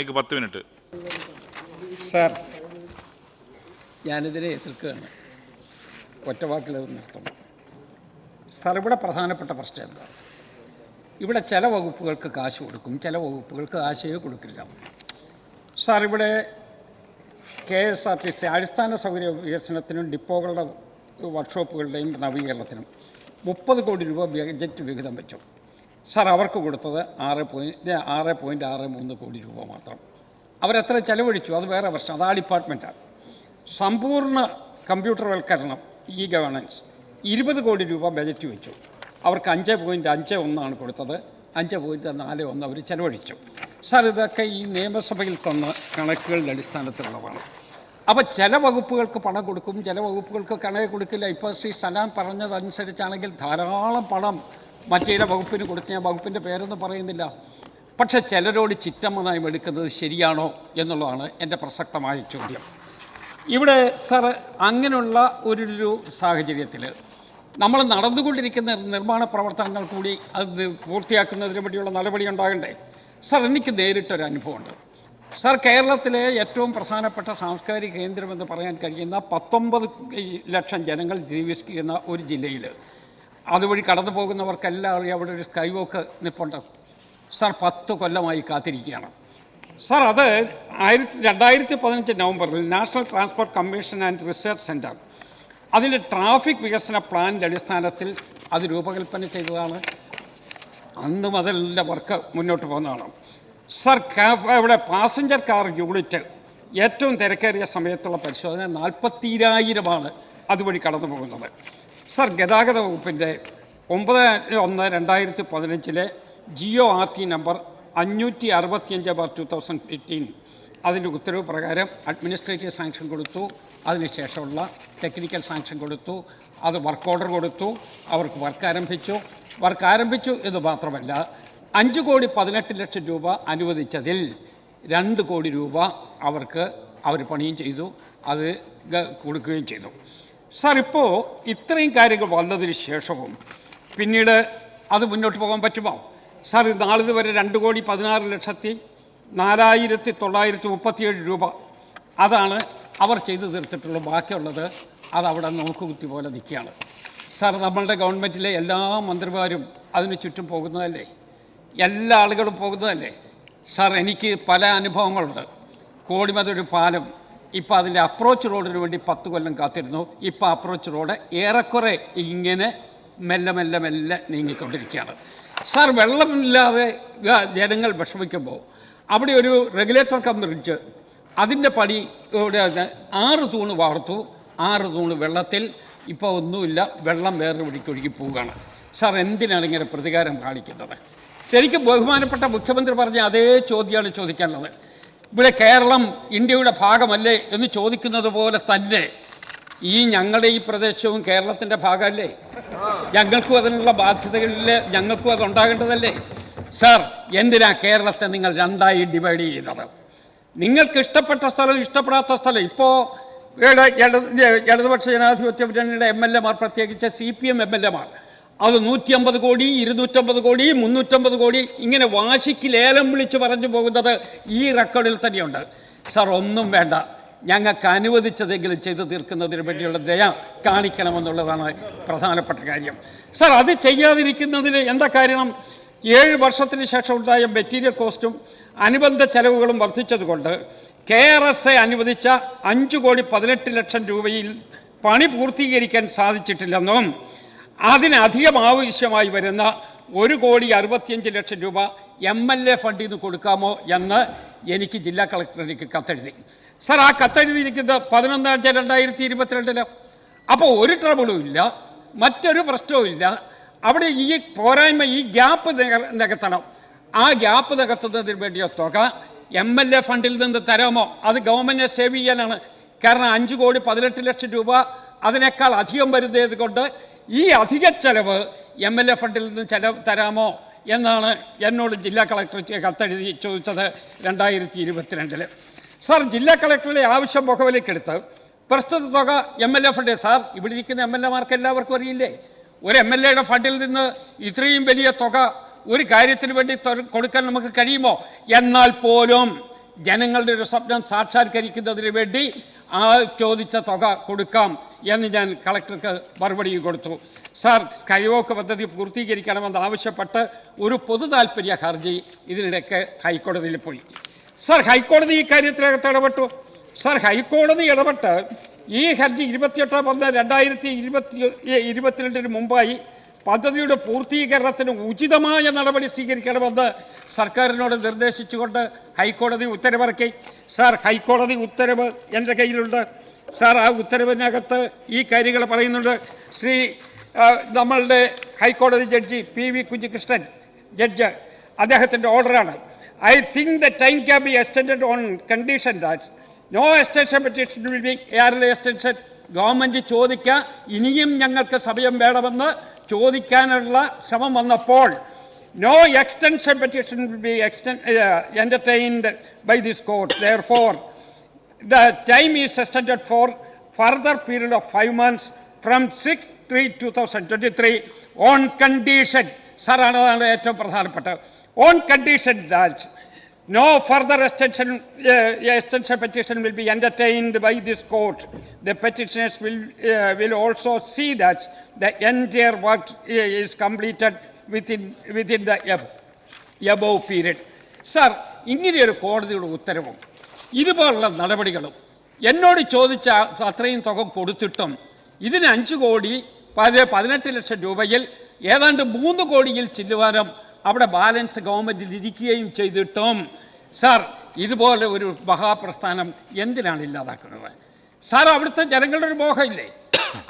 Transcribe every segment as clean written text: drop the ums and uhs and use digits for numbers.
10 minute. Sir, ഞാനിതിനെ എതിർക്കുകയാണ്. ഒറ്റവാക്കിൽ നിർത്തണം. Sir, ഇവിടെ പ്രധാനപ്പെട്ട പ്രശ്നം എന്താ? ഇവിടെ ചില വകുപ്പുകൾക്ക് കാശ് കൊടുക്കും, ചില വകുപ്പുകൾക്ക് കാശേ കൊടുക്കില്ല. സാർ, ഇവിടെ KSRTC അടിസ്ഥാന സൗകര്യ വികസനത്തിനും ഡിപ്പോകളുടെ വർക്ക്ഷോപ്പുകളുടെയും നവീകരണത്തിനും 30 കോടി രൂപ ബജറ്റ് വിഹിതം വെച്ചു. സാർ, അവർക്ക് കൊടുത്തത് 6.63 കോടി രൂപ മാത്രം. അവരെത്ര ചെലവഴിച്ചു അത് വേറെ പ്രശ്നം, അത് ആ ഡിപ്പാർട്ട്മെൻറ്റാണ്. സമ്പൂർണ്ണ കമ്പ്യൂട്ടർവൽക്കരണം, ഗവേണൻസ് 20 കോടി രൂപ ബജറ്റ് വെച്ചു. അവർക്ക് 5.51 കൊടുത്തത്, 5.41 അവർ ചെലവഴിച്ചു. സാർ, ഇതൊക്കെ ഈ നിയമസഭയിൽ തന്ന കണക്കുകളുടെ അടിസ്ഥാനത്തിലുള്ളതാണ്. അപ്പോൾ ചില വകുപ്പുകൾക്ക് പണം കൊടുക്കും, ചില വകുപ്പുകൾക്ക് കണക്ക് കൊടുക്കില്ല. ഇപ്പോൾ ശ്രീ സലാം പറഞ്ഞതനുസരിച്ചാണെങ്കിൽ ധാരാളം പണം മറ്റേ വകുപ്പിന് കൊടുത്ത്, ഞാൻ വകുപ്പിൻ്റെ പേരൊന്നും പറയുന്നില്ല. പക്ഷേ ചിലരോട് ചിറ്റമ്മ നയം എടുക്കുന്നത് ശരിയാണോ എന്നുള്ളതാണ് എൻ്റെ പ്രസക്തമായ ചോദ്യം. ഇവിടെ സാർ, അങ്ങനെയുള്ള ഒരു സാഹചര്യത്തിൽ നമ്മൾ നടന്നുകൊണ്ടിരിക്കുന്ന നിർമ്മാണ പ്രവർത്തനങ്ങൾ കൂടി അത് പൂർത്തിയാക്കുന്നതിന് വേണ്ടിയുള്ള നടപടി ഉണ്ടാകണ്ടേ? സാർ, എനിക്ക് നേരിട്ടൊരു അനുഭവമുണ്ട്. സാർ, കേരളത്തിലെ ഏറ്റവും പ്രധാനപ്പെട്ട സാംസ്കാരിക കേന്ദ്രമെന്ന് പറയാൻ കഴിയുന്ന 19 ലക്ഷം ജനങ്ങൾ ജീവിക്കുന്ന ഒരു ജില്ലയിൽ അതുവഴി കടന്നു പോകുന്നവർക്കെല്ലാം അറിയാം, അവിടെ ഒരു സ്കൈ വോക്ക് നിൽപ്പുണ്ട്. സാർ, 10 കൊല്ലമായി കാത്തിരിക്കുകയാണ്. സാർ, അത് 2015 നവംബറിൽ national transport commission and research centre അതിൽ ട്രാഫിക് വികസന പ്ലാനിൻ്റെ അടിസ്ഥാനത്തിൽ അത് രൂപകൽപ്പന ചെയ്തതാണ്. അന്ന് മുതലിൻ്റെ വർക്ക് മുന്നോട്ട് പോകുന്നതാണ്. സാർ, ഇവിടെ പാസഞ്ചർ കാർ യൂണിറ്റ് ഏറ്റവും തിരക്കേറിയ സമയത്തുള്ള പരിശോധന 40,000 അതുവഴി കടന്നു പോകുന്നത്. സാർ, ഗതാഗത വകുപ്പിൻ്റെ 9/1/2015 GORT നമ്പർ 565/2015 അതിൻ്റെ ഉത്തരവ് പ്രകാരം അഡ്മിനിസ്ട്രേറ്റീവ് സാങ്ഷൻ കൊടുത്തു. അതിനുശേഷമുള്ള ടെക്നിക്കൽ സാങ്ഷൻ കൊടുത്തു. അത് വർക്ക് ഓർഡർ കൊടുത്തു. അവർക്ക് വർക്ക് ആരംഭിച്ചു എന്ന് മാത്രമല്ല, 5,18,00,000 രൂപ അനുവദിച്ചതിൽ 2 കോടി രൂപ അവർ പണിയും ചെയ്തു, അത് കൊടുക്കുകയും ചെയ്തു. സാർ, ഇപ്പോൾ ഇത്രയും കാര്യങ്ങൾ വന്നതിന് ശേഷവും പിന്നീട് അത് മുന്നോട്ട് പോകാൻ പറ്റുമോ? സാർ, നാളിതുവരെ 2,16,04,937 രൂപ അതാണ് അവർ ചെയ്തു തീർത്തിട്ടുള്ളത്. ബാക്കിയുള്ളത് അതവിടെ നോക്കുകുത്തി പോലെ നിൽക്കുകയാണ്. സാർ, നമ്മളുടെ ഗവൺമെൻറ്റിലെ എല്ലാ മന്ത്രിമാരും അതിന് ചുറ്റും പോകുന്നതല്ലേ? എല്ലാ ആളുകളും പോകുന്നതല്ലേ? സാർ, എനിക്ക് പല അനുഭവങ്ങളുണ്ട്. കോടിമതൊരു പാലം, ഇപ്പോൾ അതിൻ്റെ അപ്രോച്ച് റോഡിന് വേണ്ടി 10 കൊല്ലം കാത്തിരുന്നു. ഇപ്പോൾ അപ്രോച്ച് റോഡ് ഏറെക്കുറെ ഇങ്ങനെ മെല്ലെ മെല്ലെ മെല്ലെ നീങ്ങിക്കൊണ്ടിരിക്കുകയാണ്. സാർ, വെള്ളമില്ലാതെ ജനങ്ങൾ വിഷമിക്കുമ്പോൾ അവിടെ ഒരു റെഗുലേറ്റർ കം ബ്രിഡ്ജ്, അതിൻ്റെ പണി 6 തൂണ് വാർത്തു. 6 തൂണ് വെള്ളത്തിൽ, ഇപ്പോൾ ഒന്നുമില്ല, വെള്ളം വേറെ ഒഴുകി പോവുകയാണ്. സാർ, എന്തിനാണ് ഇങ്ങനെ പ്രതികാരം കാണിക്കുന്നത്? ശരിക്കും ബഹുമാനപ്പെട്ട മുഖ്യമന്ത്രി പറഞ്ഞ അതേ ചോദ്യമാണ് ചോദിക്കാനുള്ളത്. ഇവിടെ കേരളം ഇന്ത്യയുടെ ഭാഗമല്ലേ എന്ന് ചോദിക്കുന്നത് പോലെ തന്നെ ഞങ്ങളുടെ ഈ പ്രദേശവും കേരളത്തിൻ്റെ ഭാഗമല്ലേ? ഞങ്ങൾക്കും അതിനുള്ള ബാധ്യതകളിൽ ഞങ്ങൾക്കും അതുണ്ടാകേണ്ടതല്ലേ? സാർ, എന്തിനാ കേരളത്തെ നിങ്ങൾ 2ആയി ഡിവൈഡ് ചെയ്യുന്നത്? നിങ്ങൾക്ക് ഇഷ്ടപ്പെട്ട സ്ഥലം, ഇഷ്ടപ്പെടാത്ത സ്ഥലം. ഇപ്പോൾ ഇടതുപക്ഷ ജനാധിപത്യ മുന്നണിയുടെ MLA മാർ, പ്രത്യേകിച്ച് CPM MLA മാർ, അത് 150 കോടി, 250 കോടി, 350 കോടി ഇങ്ങനെ വാശിക്ക് ലേലം വിളിച്ച് പറഞ്ഞു പോകുന്നത് ഈ റെക്കോർഡിൽ തന്നെയുണ്ട്. സാർ, ഒന്നും വേണ്ട, ഞങ്ങൾക്ക് അനുവദിച്ചതെങ്കിലും ചെയ്തു തീർക്കുന്നതിന് വേണ്ടിയുള്ള ദയ കാണിക്കണമെന്നുള്ളതാണ് പ്രധാനപ്പെട്ട കാര്യം. സാർ, അത് ചെയ്യാതിരിക്കുന്നതിന് എന്താ കാരണം? 7 വർഷത്തിന് ശേഷം ഉണ്ടായ മെറ്റീരിയൽ കോസ്റ്റും അനുബന്ധ ചെലവുകളും വർദ്ധിച്ചതുകൊണ്ട് KRSA അനുവദിച്ച 5,18,00,000 രൂപയിൽ പണി പൂർത്തീകരിക്കാൻ സാധിച്ചിട്ടില്ലെന്നും അതിനധികം ആവശ്യമായി വരുന്ന 1,65,00,000 രൂപ MLA ഫണ്ടിൽ നിന്ന് കൊടുക്കാമോ എന്ന് എനിക്ക് ജില്ലാ കളക്ടർ എനിക്ക് കത്തെഴുതി. സാർ, ആ കത്തെഴുതിയിരിക്കുന്നത് 11/5/2022. അപ്പോൾ ഒരു ട്രബിളും ഇല്ല, മറ്റൊരു പ്രശ്നവും ഇല്ല. അവിടെ ഈ പോരായ്മ, ഈ ഗ്യാപ്പ് നികത്തണം. ആ ഗ്യാപ്പ് നികത്തുന്നതിന് വേണ്ടിയ തുക MLA ഫണ്ടിൽ നിന്ന് തരാമോ? അത് ഗവൺമെൻറ്റിനെ സേവ് ചെയ്യാനാണ്. കാരണം 5,18,00,000 രൂപ അതിനേക്കാൾ അധികം വരുന്നത് കൊണ്ട് ഈ അധിക ചെലവ് MLA ഫണ്ടിൽ നിന്ന് തരാമോ എന്നാണ് എന്നോട് ജില്ലാ കളക്ടർ കത്തെഴുതി ചോദിച്ചത് 2022. സാർ, ജില്ലാ കളക്ടറുടെ ആവശ്യം മുഖവിലേക്കെടുത്ത് പ്രസ്തുത തുക MLA ഫണ്ട്, സാർ, ഇവിടെ ഇരിക്കുന്ന MLA മാർക്ക് എല്ലാവർക്കും അറിയില്ലേ? ഒരു MLA ഫണ്ടിൽ നിന്ന് ഇത്രയും വലിയ തുക ഒരു കാര്യത്തിന് വേണ്ടി കൊടുക്കാൻ നമുക്ക് കഴിയുമോ? എന്നാൽ പോലും ജനങ്ങളുടെ ഒരു സ്വപ്നം സാക്ഷാത്കരിക്കുന്നതിന് വേണ്ടി ആ ചോദിച്ച തുക കൊടുക്കാം എന്ന് ഞാൻ കളക്ടർക്ക് മറുപടി കൊടുത്തു. സാർ, സ്കൈവോക്ക് പദ്ധതി പൂർത്തീകരിക്കണമെന്ന് ആവശ്യപ്പെട്ട് ഒരു പൊതു താൽപ്പര്യ ഹർജി ഇതിനിടയ്ക്ക് ഹൈക്കോടതിയിൽ പോയി. സാർ, ഹൈക്കോടതി ഈ കാര്യത്തിനകത്ത് ഇടപെട്ടു. സാർ, ഹൈക്കോടതി ഇടപെട്ട് ഈ ഹർജി 28/1/2022 മുമ്പായി പദ്ധതിയുടെ പൂർത്തീകരണത്തിന് ഉചിതമായ നടപടി സ്വീകരിക്കണമെന്ന് സർക്കാരിനോട് നിർദ്ദേശിച്ചുകൊണ്ട് ഹൈക്കോടതി ഉത്തരവിറക്കി. സാർ, ഹൈക്കോടതി ഉത്തരവ് എൻ്റെ കയ്യിലുണ്ട്. സാർ, ആ ഉത്തരവിനകത്ത് ഈ കാര്യങ്ങൾ പറയുന്നുണ്ട്. നമ്മളുടെ ഹൈക്കോടതി ജഡ്ജി PV കുഞ്ഞികൃഷ്ണൻ ജഡ്ജ്, അദ്ദേഹത്തിൻ്റെ ഓർഡറാണ്. I think the time can be extended on condition that no extension petition will be extension. Government ചോദിക്കുക, ഇനിയും ഞങ്ങൾക്ക് സമയം വേണമെന്ന് ചോദിക്കാനുള്ള ശ്രമം വന്നപ്പോൾ no extension petition will be entertained by this court. Therefore, the time is extended for further period of 5 months from 6/3/2023 on condition. Sir, അതാണ് ഏറ്റവും പ്രധാനപ്പെട്ട. On condition that no further extension petition will be entertained by this court. The petitioners will also see that the entire work is completed within the above period. Sir, ഇങ്ങനെയൊരു കോടതിയുടെ ഉത്തരവും ഇതുപോലുള്ള നടപടികളും എന്നോട് ചോദിച്ച അത്രയും തുക കൊടുത്തിട്ടും ഇതിന് 5 കോടി 18 ലക്ഷം രൂപയിൽ ഏതാണ്ട് 3 കോടിയിൽ ചില്ലുവാനും അവിടെ ബാലൻസ് ഗവൺമെൻറ്റിൽ ഇരിക്കുകയും ചെയ്തിട്ടും സാർ, ഇതുപോലെ ഒരു മഹാപ്രസ്ഥാനം എന്തിനാണ് ഇല്ലാതാക്കുന്നത്? സാർ, അവിടുത്തെ ജനങ്ങളുടെ ഒരു മോഹമില്ലേ?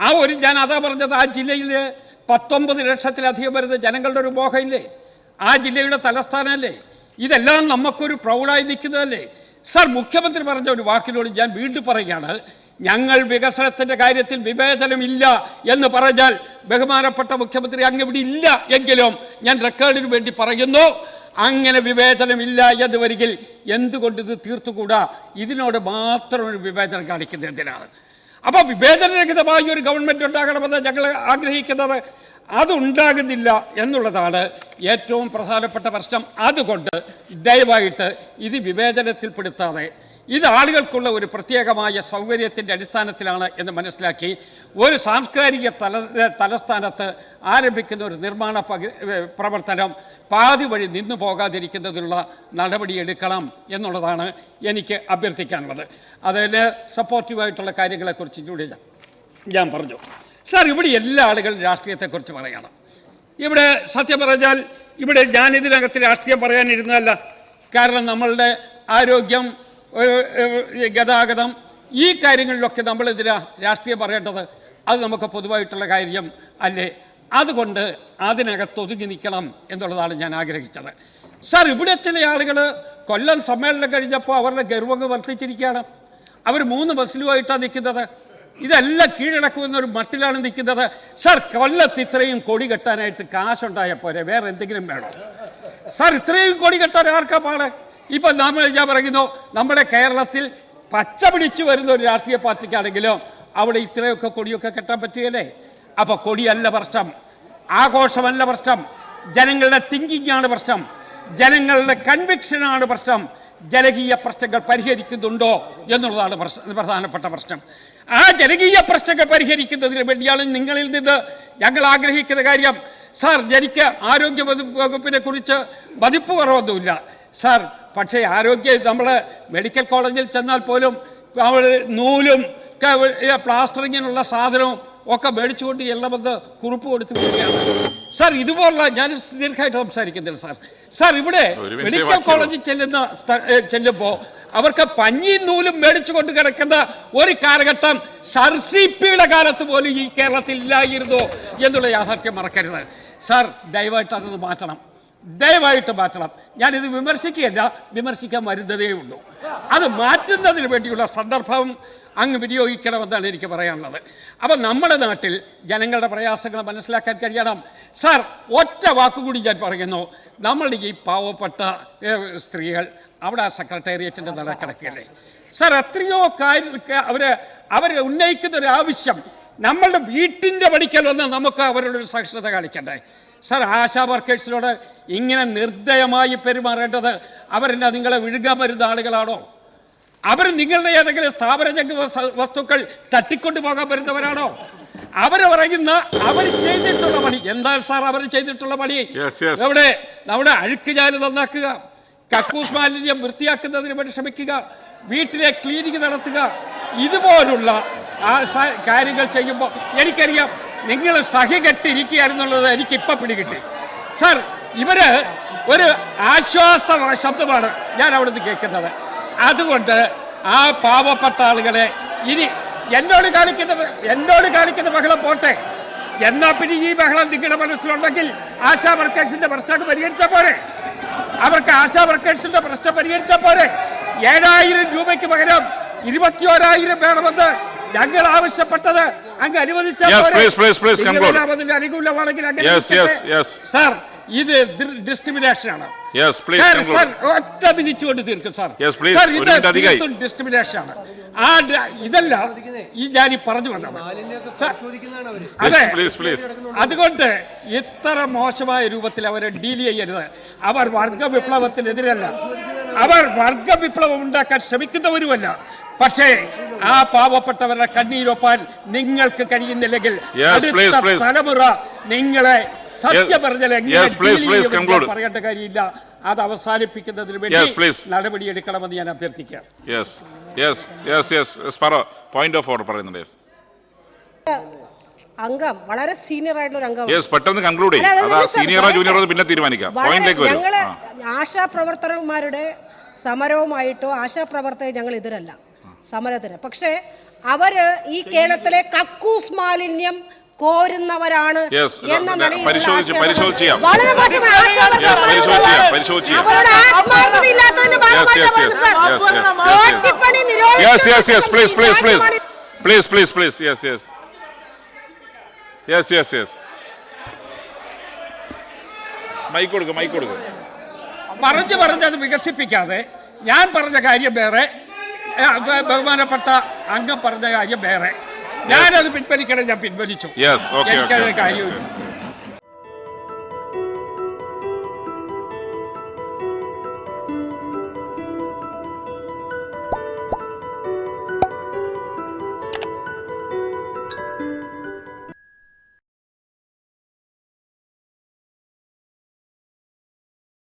ആ ഒരു അതാ പറഞ്ഞത്, ആ ജില്ലയിൽ 19 ലക്ഷത്തിലധികം വരുന്ന ജനങ്ങളുടെ ഒരു മോഹമില്ലേ? ആ ജില്ലയുടെ തലസ്ഥാനമല്ലേ? ഇതെല്ലാം നമുക്കൊരു പ്രൗഢായി നിൽക്കുന്നതല്ലേ? സാർ, മുഖ്യമന്ത്രി പറഞ്ഞ ഒരു വാക്കിനോട് ഞാൻ വീണ്ടും പറയുകയാണ്, ഞങ്ങൾ വികസനത്തിൻ്റെ കാര്യത്തിൽ വിവേചനമില്ല എന്ന് പറഞ്ഞാൽ ബഹുമാനപ്പെട്ട മുഖ്യമന്ത്രി അങ്ങ് ഇവിടെ ഇല്ല എങ്കിലും ഞാൻ റെക്കോർഡിന് വേണ്ടി പറയുന്നു, അങ്ങനെ വിവേചനമില്ല എന്ന് വരികിൽ എന്തുകൊണ്ട് ഇത് തീർത്തുകൂടാ? ഇതിനോട് മാത്രം ഒരു വിവേചനം കാണിക്കുന്നത് എന്തിനാണ്? അപ്പോൾ വിവേചനരഹിതമായ ഒരു ഗവൺമെൻറ് ഉണ്ടാകണമെന്ന് ഞങ്ങൾ ആഗ്രഹിക്കുന്നത്. അതുണ്ടാകുന്നില്ല എന്നുള്ളതാണ് ഏറ്റവും പ്രധാനപ്പെട്ട പ്രശ്നം. അതുകൊണ്ട് ദയവായിട്ട് ഇത് വിവേചനത്തിൽപ്പെടുത്താതെ ഇത് ആളുകൾക്കുള്ള ഒരു പ്രത്യേകമായ സൗകര്യത്തിൻ്റെ അടിസ്ഥാനത്തിലാണ് എന്ന് മനസ്സിലാക്കി ഒരു സാംസ്കാരിക തലസ്ഥാനത്ത് ആരംഭിക്കുന്ന ഒരു നിർമ്മാണ പ്രവർത്തനം പാതി വഴി നിന്നു പോകാതിരിക്കുന്നതിനുള്ള നടപടിയെടുക്കണം എന്നുള്ളതാണ് എനിക്ക് അഭ്യർത്ഥിക്കാനുള്ളത്. അതിന് സപ്പോർട്ടീവായിട്ടുള്ള കാര്യങ്ങളെക്കുറിച്ച് കൂടി ഞാൻ പറഞ്ഞു. സാർ, ഇവിടെ എല്ലാ ആളുകളും രാഷ്ട്രീയത്തെക്കുറിച്ച് പറയണം. ഇവിടെ സത്യം പറഞ്ഞാൽ ഇവിടെ ഞാനിതിനകത്ത് രാഷ്ട്രീയം പറയാനിരുന്നതല്ല. കാരണം നമ്മളുടെ ആരോഗ്യം, ഗതാഗതം, ഈ കാര്യങ്ങളിലൊക്കെ നമ്മളിതിനാ രാഷ്ട്രീയം പറയേണ്ടത്. അത് നമുക്ക് പൊതുവായിട്ടുള്ള കാര്യം അല്ലേ? അതുകൊണ്ട് അതിനകത്ത് ഒതുങ്ങി നിൽക്കണം എന്നുള്ളതാണ് ഞാൻ ആഗ്രഹിച്ചത്. സാർ, ഇവിടെ ചില ആളുകൾ കൊല്ലം സമ്മേളനം കഴിഞ്ഞപ്പോൾ അവരുടെ ഗർവങ്ങൾ വർദ്ധിച്ചിരിക്കുകയാണ്. അവർ 3 ബസ്സിലുമായിട്ടാണ് നിൽക്കുന്നത്. ഇതെല്ലാം കീഴടക്കുമെന്നൊരു മട്ടിലാണ് നിൽക്കുന്നത്. സാർ, കൊല്ലത്ത് ഇത്രയും കൊടി കെട്ടാനായിട്ട് കാശുണ്ടായ പോരെ, വേറെ എന്തെങ്കിലും വേണം? സാർ, ഇത്രയും കൊടി കെട്ടാൻ ആർക്കാ പാട്? ഇപ്പം ഞാൻ പറയുന്നു, നമ്മുടെ കേരളത്തിൽ പച്ച പിടിച്ചു വരുന്ന ഒരു രാഷ്ട്രീയ പാർട്ടിക്കാണെങ്കിലും അവിടെ ഇത്രയൊക്കെ കൊടിയൊക്കെ കെട്ടാൻ പറ്റുകയല്ലേ? അപ്പോൾ കൊടിയല്ല പ്രശ്നം, ആഘോഷമല്ല പ്രശ്നം, ജനങ്ങളുടെ തിങ്കിങ്ങാണ് പ്രശ്നം, ജനങ്ങളുടെ കൺവിക്ഷനാണ് പ്രശ്നം. ജനകീയ പ്രശ്നങ്ങൾ പരിഹരിക്കുന്നുണ്ടോ എന്നുള്ളതാണ് പ്രധാനപ്പെട്ട പ്രശ്നം. ആ ജനകീയ പ്രശ്നങ്ങൾ പരിഹരിക്കുന്നതിന് വേണ്ടിയാണ് നിങ്ങളിൽ നിന്ന് ഞങ്ങൾ ആഗ്രഹിക്കുന്ന കാര്യം. സാർ, എനിക്ക് ആരോഗ്യ വകുപ്പിനെ കുറിച്ച് മതിപ്പ് കുറവൊന്നുമില്ല സാർ. പക്ഷേ നമ്മൾ മെഡിക്കൽ കോളേജിൽ ചെന്നാൽ പോലും നൂലും പ്ലാസ്റ്ററിങ്ങിനുള്ള സാധനവും ഒക്കെ മേടിച്ചുകൊണ്ട് എല്ലാം കുറിപ്പ് കൊടുത്തു പോവുകയാണ് സാർ. ഇതുപോലുള്ള ഞാൻ ദീർഘമായിട്ട് സംസാരിക്കുന്നില്ല സാർ. സാർ, ഇവിടെ മെഡിക്കൽ കോളേജിൽ ചെല്ലുമ്പോൾ അവർക്ക് പഞ്ഞിയും നൂലും മേടിച്ചുകൊണ്ട് കിടക്കുന്ന ഒരു കാലഘട്ടം സർസിപിയുടെ കാലത്ത് പോലും ഈ കേരളത്തിൽ ഇല്ലായിരുന്നു എന്നുള്ള യാഥാർത്ഥ്യം മറക്കരുത് സാർ. ദയവായിട്ട് അതൊന്ന് മാറ്റണം, ദയവായിട്ട് മാറ്റണം. ഞാനിത് വിമർശിക്കുകയല്ല, വിമർശിക്കാൻ വരുന്നതേ ഉള്ളൂ. അത് മാറ്റുന്നതിന് വേണ്ടിയുള്ള സന്ദർഭം അങ്ങ് വിനിയോഗിക്കണമെന്നാണ് എനിക്ക് പറയാനുള്ളത്. അപ്പം നമ്മുടെ നാട്ടിൽ ജനങ്ങളുടെ പ്രയാസങ്ങൾ മനസ്സിലാക്കാൻ കഴിയണം സാർ. ഒറ്റ വാക്കുകൂടി ഞാൻ പറയുന്നു, നമ്മളുടെ ഈ പാവപ്പെട്ട സ്ത്രീകൾ അവിടെ സെക്രട്ടേറിയറ്റിൻ്റെ നട കിടക്കുകയല്ലേ സാർ. എത്രയോ അവർ ഉന്നയിക്കുന്ന ഒരു ആവശ്യം നമ്മളുടെ വീട്ടിൻ്റെ പടിക്കൽ വന്ന് നമുക്ക് അവരുടെ ഒരു സഹിഷ്ണുത കാണിക്കണ്ടേ സർ, ആശാ വർക്കേഴ്സിനോട് ഇങ്ങനെ നിർദ്ദയമായി പെരുമാറേണ്ടത് അവരെന്നെ നിങ്ങളെ വിഴുകാൻ വരുന്ന ആളുകളാണോ? അവർ നിങ്ങളുടെ ഏതെങ്കിലും സ്ഥാപനജംഗ വസ്തുക്കൾ തട്ടിക്കൊണ്ടു പോകാൻ വരുന്നവരാണോ? അവർ പറയുന്ന അവർ ചെയ്തിട്ടുള്ള പണി എന്താ സാർ? അവർ ചെയ്തിട്ടുള്ള പണി നമ്മുടെ അഴുക്കുചാല് നന്നാക്കുക, കക്കൂസ് മാലിന്യം വൃത്തിയാക്കുന്നതിന് വേണ്ടി ശ്രമിക്കുക, വീട്ടിലെ ക്ലീനിങ് നടത്തുക, ഇതുപോലുള്ള കാര്യങ്ങൾ ചെയ്യുമ്പോൾ എനിക്കറിയാം നിങ്ങൾ സഹികെട്ടിരിക്കുകയായിരുന്നുള്ളത് എനിക്കിപ്പോൾ പിടികിട്ടി. സാർ, ഇവര് ഒരു ആശ്വാസ ശബ്ദമാണ് ഞാൻ അവിടുന്ന് കേൾക്കുന്നത്. അതുകൊണ്ട് ആ പാവപ്പെട്ട ആളുകളെ ഇനി എന്നോട് കാണിക്കുന്ന ബഹളം പോട്ടെ. എന്നാ പിന്നെ ഈ ബഹളം നിങ്ങളുടെ മനസ്സിലുണ്ടെങ്കിൽ ആശാ വർക്കേഴ്സിന്റെ പ്രശ്നം പരിഹരിച്ചാൽ പോരെ? അവർക്ക് ആശാ വർക്കേഴ്സിന്റെ പ്രശ്നം പരിഹരിച്ചാൽ പോരെ? 7,000 രൂപയ്ക്ക് പകരം 21,000 വേണമെന്ന് ഞങ്ങൾ ആവശ്യപ്പെട്ടത് അങ്ങ് അനുവദിച്ചാൽ അനുകൂലമാണെങ്കിൽ സാർ, ഇത് ഡിസ്ക്രിമിനേഷനാണ്. ഒറ്റ മിനിറ്റ് കൊണ്ട് തീർക്കും സാർ. ഇത് ഡിസ്ക്രിമിനേഷനാണ്. ഇതല്ല ഈ ഞാൻ പറഞ്ഞു വന്നത്. അതെ, അതുകൊണ്ട് ഇത്ര മോശമായ രൂപത്തിൽ അവരെ ഡീൽ ചെയ്യരുത്. അവർ വർഗ വിപ്ലവത്തിനെതിരല്ല, അവർ വർഗ വിപ്ലവം ഉണ്ടാക്കാൻ ശ്രമിക്കുന്നവരുമല്ല. പക്ഷേ ആ പാവപ്പെട്ടവരുടെ കണ്ണീരൊപ്പാൻ നിങ്ങൾക്ക് കഴിയുന്നില്ലെങ്കിൽ തലമുറ നിങ്ങളെ സത്യം പറഞ്ഞാൽ പറയേണ്ട കാര്യമില്ല. അത് അവസാനിപ്പിക്കുന്നതിന് വേണ്ടി നടപടിയെടുക്കണമെന്ന് ഞാൻ അഭ്യർത്ഥിക്കാം. അംഗം വളരെ സീനിയർ ആയിട്ടുള്ള അംഗം. പെട്ടെന്ന് കൺക്ലൂഡ് പിന്നെ തീരുമാനിക്കാം. ഞങ്ങള് ആശാപ്രവർത്തകന്മാരുടെ സമരവുമായിട്ടോ ആശാപ്രവർത്തകർ ഞങ്ങൾ എതിരല്ല സമരത്തിന്. പക്ഷേ അവര് ഈ കേരളത്തിലെ കക്കൂസ് മാലിന്യം കോരുന്നവരാണ് എന്ന നിലയിൽ വളരെ പറഞ്ഞത് വികസിപ്പിക്കാതെ ഞാൻ പറഞ്ഞ കാര്യം വേറെ, ബഹുമാനപ്പെട്ട അംഗം പറഞ്ഞ കാര്യം വേറെ. ഞാനത് പിൻവലിക്കണം. ഞാൻ പിൻവലിച്ചു. എനിക്കതിന് കാര്യം